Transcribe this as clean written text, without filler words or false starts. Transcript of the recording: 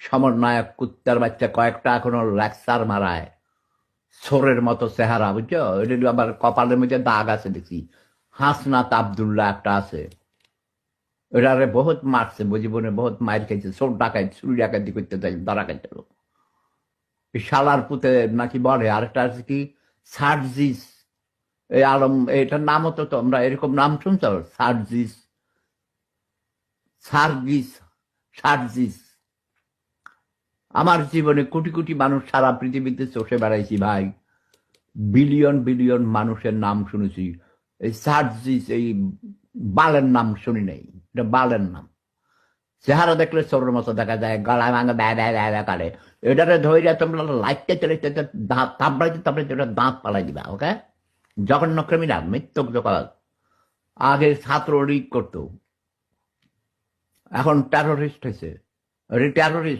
সমন্বয়ক কুত্তার বাচ্চা কয়েকটা এখনো লেকচার মারায় সোরের মতো চেহারা বুঝছো, এটা আবার কপালের মধ্যে দাগ আছে দেখছি। হাসনাত আবদুল্লাহ একটা আছে, এটারে বহুত মারছে, জীবনে বহুত মার খাইছে, চোর ডাকাই চুরি ডাকাতি করতে চাই ধরা খাইতে। শালার পুতে নাকি বলে আরেকটা আছে কি সার্জিস, এই আলম, এটার নামও তো তোমরা এরকম নাম শুনছো, সার্জিস, সার্জিস, সার্জিস। আমার জীবনে কোটি কোটি মানুষ সারা পৃথিবীতে চষে বেড়াইছি ভাই, বিলিয়ন বিলিয়ন মানুষের নাম শুনেছি, এই সার্জিস এই বালের নাম শুনি নাই, এটা বালের নাম। চেহারা দেখলে চোরের মতো দেখা যায়, গলায় ভাঙা ব্যয় ব্যয় ব্যয় ব্যয় করে। এটারে ধৈর্য তোমরা লাইটতে চলে দাঁত তাপড়াইতে তারপরে যেটা দাঁত পালাই দিবা, ওকে? জঘন্য ক্রিমিনাল, মৃত্যুক জগৎ। আগে ছাত্র লীগ করতো, এখন টেরোরিস্ট হয়েছে, টেরোরিস্ট।